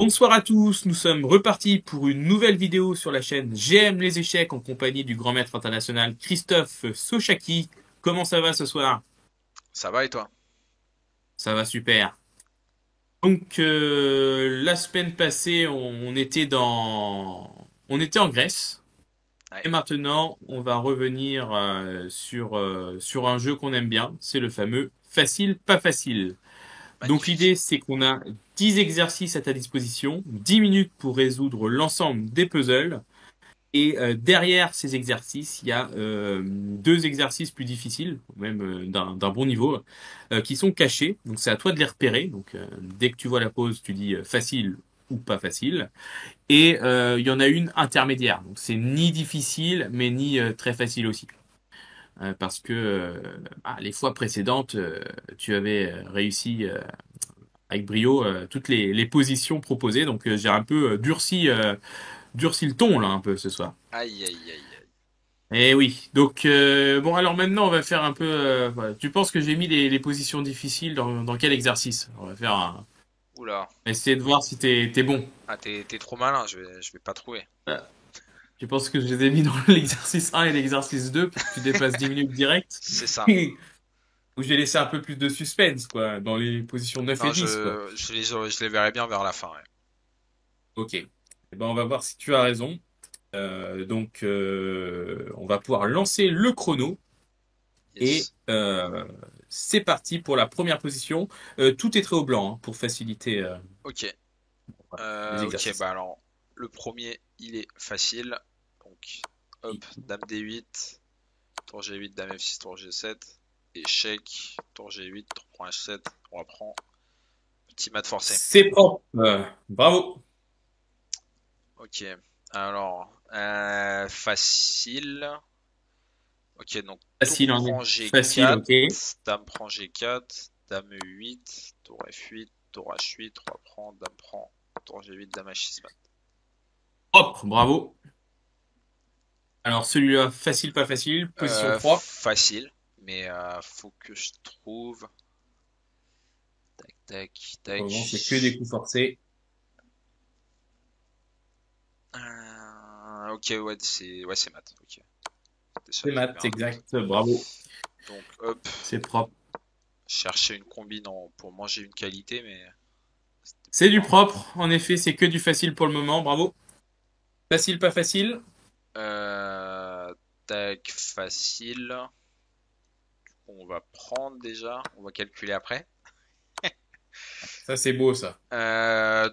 Bonsoir à tous, nous sommes repartis pour une nouvelle vidéo sur la chaîne J'aime les échecs en compagnie du grand maître international Christophe Sochaki. Comment ça va ce soir? Ça va et toi? Ça va super. Donc la semaine passée, on était en Grèce Ouais, et maintenant on va revenir sur un jeu qu'on aime bien, c'est le fameux facile pas facile. Donc magnifique. l'idée, c'est qu'on a 10 exercices à ta disposition, 10 minutes pour résoudre l'ensemble des puzzles. Et derrière ces exercices, il y a deux exercices plus difficiles, même d'un bon niveau, qui sont cachés. Donc c'est à toi de les repérer. Donc dès que tu vois la pause, tu dis facile ou pas facile. Et il y en a une intermédiaire. Donc c'est ni difficile, mais ni très facile aussi. Parce que les fois précédentes, tu avais réussi avec brio toutes les positions proposées. Donc j'ai un peu durci le ton là un peu ce soir. Aïe aïe aïe aïe. Eh oui. Donc bon alors maintenant on va faire un peu. Voilà. Tu penses que j'ai mis les positions difficiles dans quel exercice? On va faire Oula. essayer de voir si t'es bon. Ah t'es trop malin, je vais pas trouver. Tu penses que je les ai mis dans l'exercice 1 et l'exercice 2 pour que tu dépasses 10 minutes direct? C'est ça. Ou j'ai laissé un peu plus de suspense quoi dans les positions 9 et Non, 10 quoi. je les verrai bien vers la fin, ouais. Ok. Eh ben on va voir si tu as raison. On va pouvoir lancer le chrono et Yes. c'est parti pour la première position. Tout est trait au blanc hein, pour faciliter Ok. les Ok, exercices. bah alors, le premier, il est facile. Donc, hop, dame D8, tour G8, dame F6, tour G7. Échec, tour G8, tour prend H7. On reprend. Petit mat forcé. C'est propre. Bravo. Ok. Alors, facile. Ok, donc tour Facile, hein. prend Facile, G4, ok. dame prend G4, dame E8, tour F8, tour H8, roi prend, dame prend, tour G8, dame H6 mat. Propre, bravo. Alors celui-là, facile, pas facile. Position 3. Facile, mais faut que je trouve. Tac, tac, Pour tac. le moment, c'est que des coups forcés. Ok, ouais, c'est mat. Ok, déjà C'est je mets maths, un doute. exact. Bravo. Donc hop, C'est propre. chercher une combine pour manger une qualité, mais c'était C'est du pas. propre. En effet, c'est que du facile pour le moment. Bravo. Facile, pas facile. Tac, facile. On va prendre déjà, on va calculer après. Ça, c'est beau, ça.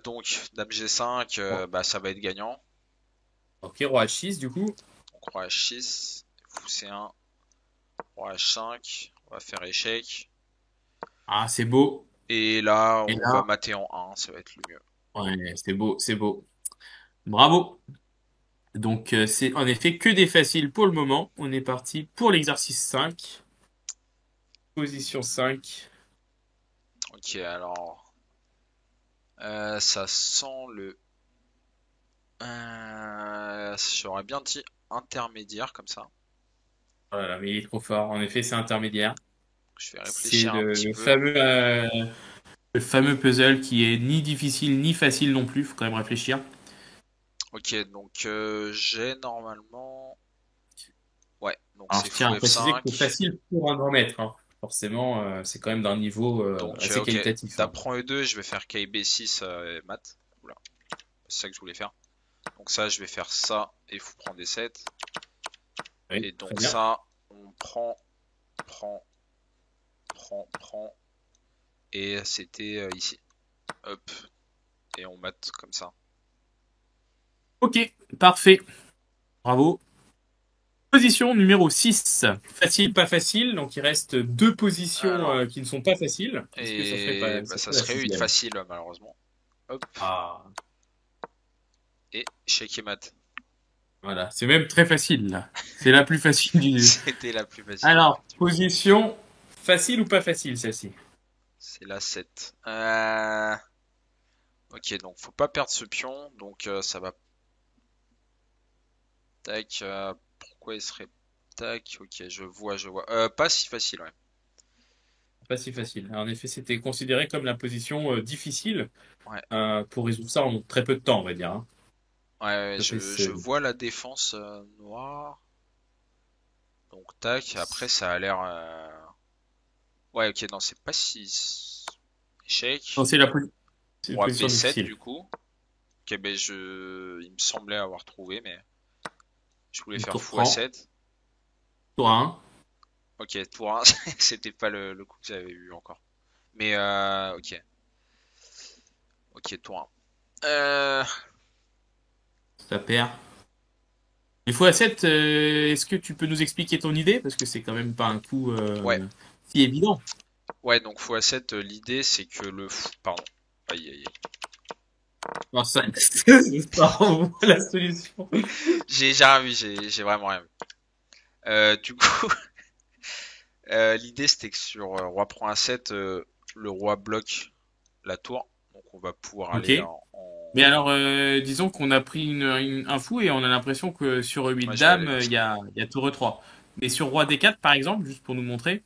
Donc, dame G5, Bon. bah, ça va être gagnant. Ok, roi H6, du coup. Donc, roi H6, fou C1, roi H5, on va faire échec. Ah, c'est beau. Et là, Et on va là, mater en 1, ça va être le mieux. ouais, c'est beau, c'est beau. Bravo. Donc, c'est en effet que des faciles pour le moment. On est parti pour l'exercice 5. Position 5. Ok, alors, ça sent le. J'aurais bien dit intermédiaire comme ça. Voilà, mais il est trop fort. En effet, c'est intermédiaire. Je vais C'est réfléchir un petit peu. le fameux puzzle qui est ni difficile ni facile non plus. Faut quand même réfléchir. Ok, donc j'ai normalement. Ouais, donc Alors, c'est je tiens fou à préciser que c'est F5. facile pour un grand maître, hein. Forcément, c'est quand même d'un niveau Donc, assez ok, qualitatif, dame hein. prend E2, je vais faire KB6 mat. Oula, c'est ça que je voulais faire. Donc ça, je vais faire ça et fou prend D7. Oui, Et très donc bien. ça, on prend. Et c'était ici. Hop, et on mat comme ça. Ok, parfait. Bravo. Position numéro 6. Facile, pas facile. Donc, il reste deux positions Alors, qui ne sont pas faciles. Est-ce que ça serait et pas, bah, ça ça serait la serait une sixième? facile malheureusement. Hop, Ah, et échec et mat. voilà. C'est même très facile, là. C'est la plus facile du... C'était la plus facile, Alors, effectivement. position facile ou pas facile, celle-ci? C'est la 7. Ok, donc faut pas perdre ce pion. Donc ça va. Tac, pourquoi il serait. Tac, ok, je vois. Pas si facile, ouais. pas si facile. En effet, c'était considéré comme la position difficile Ouais, pour résoudre ça en très peu de temps, on va dire, hein. ouais, Ça fait je vois la défense noire. Donc tac, après ça a l'air... Ouais, ok, non, c'est pas si... Non, Échec. c'est une Roi position B7 difficile. du coup. Ok, ben il me semblait avoir trouvé, mais je voulais Donc, faire tour fou à prend, 7. tour 1. Ok, tour 1, c'était pas le coup que j'avais eu encore. Mais ok, ok, tour 1. Ça perd. Les fou à 7, est-ce que tu peux nous expliquer ton idée? Parce que c'est quand même pas un coup Ouais, si évident. ouais, donc fou à 7, l'idée c'est que le fou... Pardon. Aïe, aïe, aïe. Non, ça, ça envoie la solution. J'ai rien vu, j'ai vraiment rien vu. Du coup, l'idée c'était que sur roi prend A7, le roi bloque la tour. Donc on va pouvoir Ok. aller Mais alors, disons qu'on a pris un fou et on a l'impression que sur Ouais, 8 je vais aller dames, comme ça. il y a tour E3. Mais sur roi D4, par exemple, juste pour nous montrer.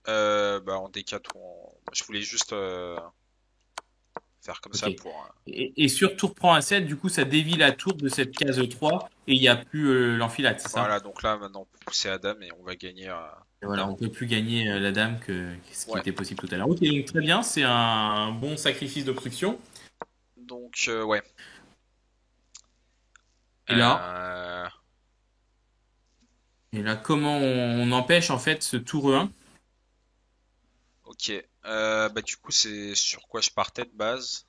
Bah en D4 ou en... Je voulais juste faire comme Ok. ça pour... Et sur tour prend A7, du coup, ça dévie la tour de cette case E3 et il n'y a plus l'enfilade, c'est ça? Voilà, donc là maintenant on peut pousser à dame et on va gagner Et voilà, dame. on peut plus gagner la dame que ce qui Ouais, était possible tout à l'heure. Ok, donc très bien, c'est un bon sacrifice d'obstruction. donc ouais. Et là, Euh, et là, comment on empêche en fait ce tour E1? ok, bah du coup c'est sur quoi je partais de base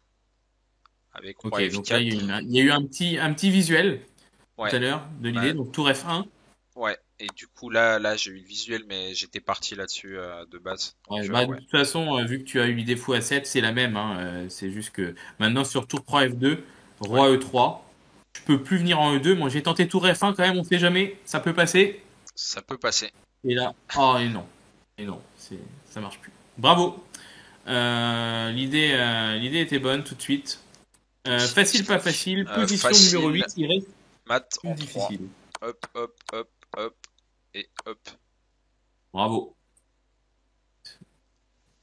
avec Ok, roi donc là, F4. il y a eu un petit visuel tout Ouais, à l'heure de l'idée. bah, Donc tour F1. ouais. Et du coup là j'ai eu le visuel mais j'étais parti là-dessus de base. Ouais, Donc bah, de ouais, toute façon, vu que tu as eu l'idée fou A7, c'est la même, hein. C'est juste que maintenant sur tour prend F2, ouais, roi E3. Je peux plus venir en E2. Moi, j'ai tenté tour F1 quand même, on sait jamais. Ça peut passer. ça peut passer. Et là, oh et non. Et non, ça marche plus. Bravo. L'idée était bonne tout de suite. Facile, pas J'explique. facile. Position numéro Facile, 8, il reste mat plus en 3. difficile. Hop, hop, hop, hop et hop. Bravo.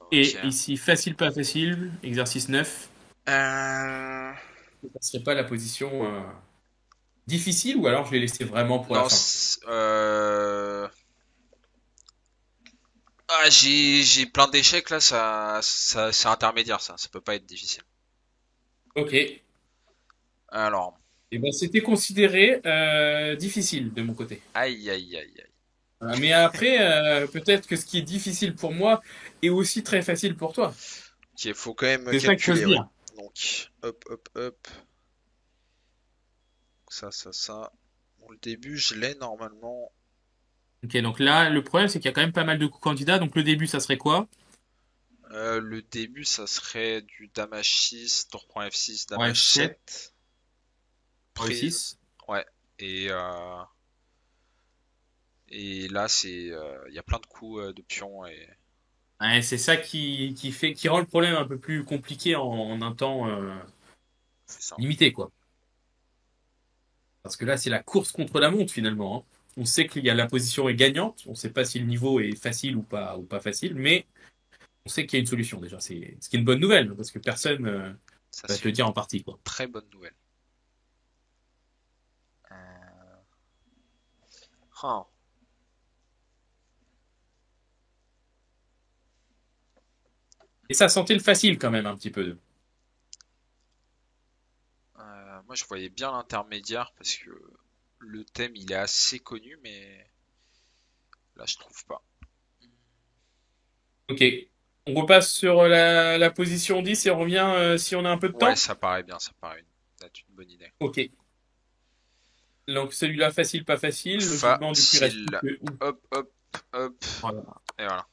Ok. Et ici, facile, pas facile. Exercice 9. Euh... Ce serait pas la position difficile ou alors je l'ai laissé vraiment pour la Non, fin. Ah, j'ai plein d'échecs là, ça c'est intermédiaire ça peut pas être difficile. Ok. Et Alors, ben c'était considéré difficile de mon côté. aïe aïe aïe aïe. Voilà. Mais après, peut-être que ce qui est difficile pour moi est aussi très facile pour toi. Ok, faut quand même C'est ça qu'il faut se calculer, ouais. dire. Donc, hop hop hop. Ça. Bon, le début, je l'ai normalement. Ok, donc là, le problème, c'est qu'il y a quand même pas mal de candidats. Donc le début, ça serait quoi? Le début, ça serait du dame H6, tour prend F6, dame Ouais, F7, H7, prise. E6. Ouais. Et, et là, il y a plein de coups de pion et Ouais, c'est ça qui rend le problème un peu plus compliqué en un temps c'est ça. limité, quoi. Parce que là, c'est la course contre la montre finalement, hein. On sait qu'il y a la position est gagnante. On ne sait pas si le niveau est facile ou pas facile, mais on sait qu'il y a une solution déjà. C'est ce qui est une bonne nouvelle parce que personne Ça, va c'est te le une dire en partie, quoi. très bonne nouvelle. Euh, ah. Et ça sentait le facile quand même un petit peu. Moi, je voyais bien l'intermédiaire parce que le thème, il est assez connu, mais là, je trouve pas. Ok. On repasse sur la position 10 et on revient si on a un peu de Ouais, temps. ça paraît bien, ça paraît une bonne idée. Ok. Donc celui-là, facile, pas facile. Logiquement, du coup, il reste plus Facile. que... Hop, hop, hop. Voilà. Et voilà.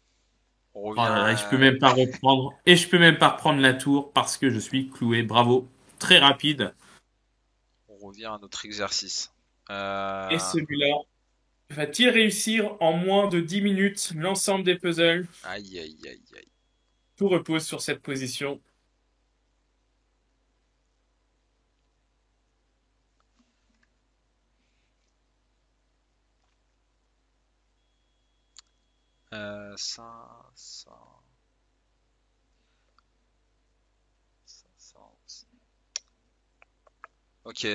On Oh revient là là, et je peux à... même pas reprendre. Et je peux même pas reprendre la tour parce que je suis cloué. Bravo. Très rapide. On revient à notre exercice. Et celui-là, va-t-il réussir en moins de 10 minutes l'ensemble des puzzles? Aïe, aïe, aïe, aïe. Tout repose sur cette position. Ça, ça. Ok.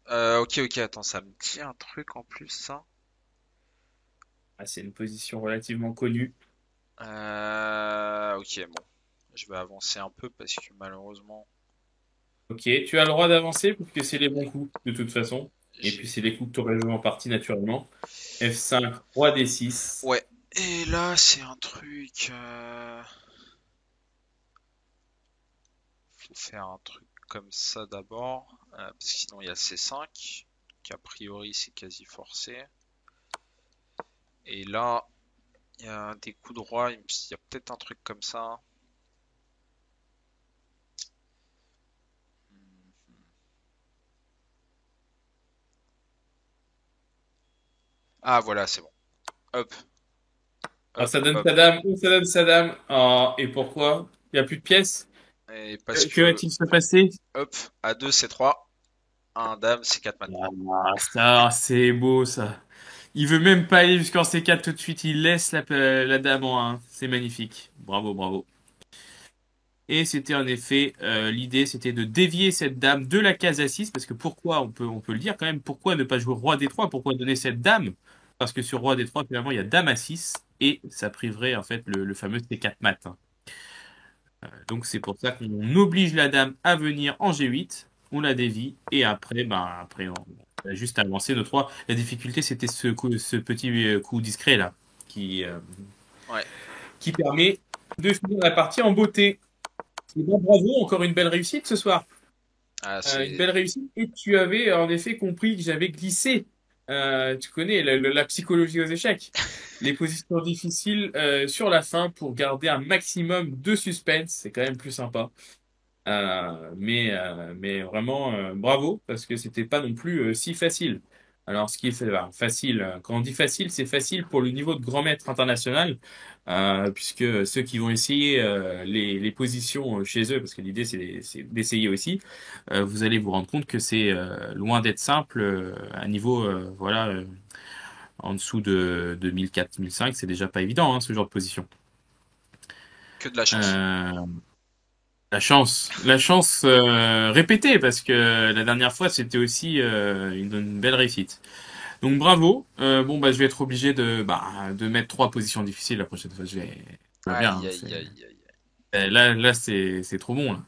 Ok, attends, ça me dit un truc en plus, ça. Ah, c'est une position relativement connue. Ok, bon. Je vais avancer un peu parce que malheureusement, Ok, tu as le droit d'avancer parce que c'est les bons coups de toute façon. Et puis j'ai... c'est les coups que tu aurais joué en partie naturellement. F5, roi D6. Ouais. Et là, c'est un truc... Faut faire un truc comme ça d'abord. Parce que sinon, il y a C5. Qu'a priori, c'est quasi forcé. Et là, il y a des coups droits. Il y a peut-être un truc comme ça. Ah, voilà, c'est bon. Hop, Alors hop, ça donne hop. sa dame ou ça donne sa dame. Oh, et pourquoi? Il n'y a plus de pièces? Et Que, parce que que, va-t-il se passer? hop, A2, C3. Un dame, C4 maintenant. Ah, ça, c'est beau ça. Il veut même pas aller jusqu'en C4 tout de suite, il laisse la dame en 1. C'est magnifique. Bravo, bravo. Et c'était en effet, l'idée c'était de dévier cette dame de la case A6, parce que pourquoi, on peut le dire quand même, pourquoi ne pas jouer roi D3, pourquoi donner cette dame? Parce que sur roi D3, finalement, il y a dame A6, et ça priverait en fait le fameux C4 mat, hein. Donc c'est pour ça qu'on oblige la dame à venir en G8, on la dévie, et après on a juste à avancer notre roi. La difficulté c'était ce petit coup discret là, qui, euh, Ouais. qui permet de finir la partie en beauté. Et ben, bravo, encore une belle réussite ce soir. Ah, Une c'est... belle réussite. Et tu avais en effet compris que j'avais glissé. Tu connais la psychologie aux échecs. Les positions difficiles sur la fin pour garder un maximum de suspense. C'est quand même plus sympa. Mais vraiment, bravo, parce que c'était pas non plus si facile. Alors, ce qui est facile, quand on dit facile, c'est facile pour le niveau de grand maître international, puisque ceux qui vont essayer les positions chez eux, parce que l'idée c'est d'essayer aussi, vous allez vous rendre compte que c'est loin d'être simple à niveau, voilà, en dessous de 1004, 1005, c'est déjà pas évident, hein, ce genre de position. Que de la chance. Euh, la chance répétée parce que la dernière fois c'était aussi une belle réussite. Donc bravo. Bon bah je vais être obligé de mettre trois positions difficiles la prochaine fois. Je vois bien, Aïe, hein, aïe, aïe, aïe. là c'est trop bon là.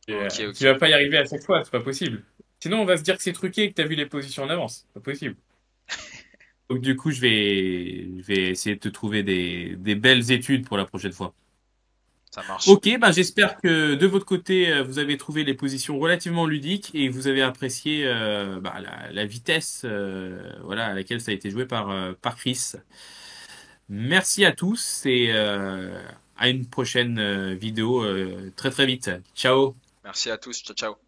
Ok, Tu ok. vas pas y arriver à chaque fois, c'est pas possible. Sinon on va se dire que c'est truqué et que t'as vu les positions en avance. C'est pas possible. Donc du coup je vais essayer de te trouver des belles études pour la prochaine fois. Ça marche. Ok, ben j'espère que de votre côté, vous avez trouvé les positions relativement ludiques et que vous avez apprécié la vitesse voilà, à laquelle ça a été joué par Chris. Merci à tous et à une prochaine vidéo très très vite. Ciao! Merci à tous. Ciao, ciao.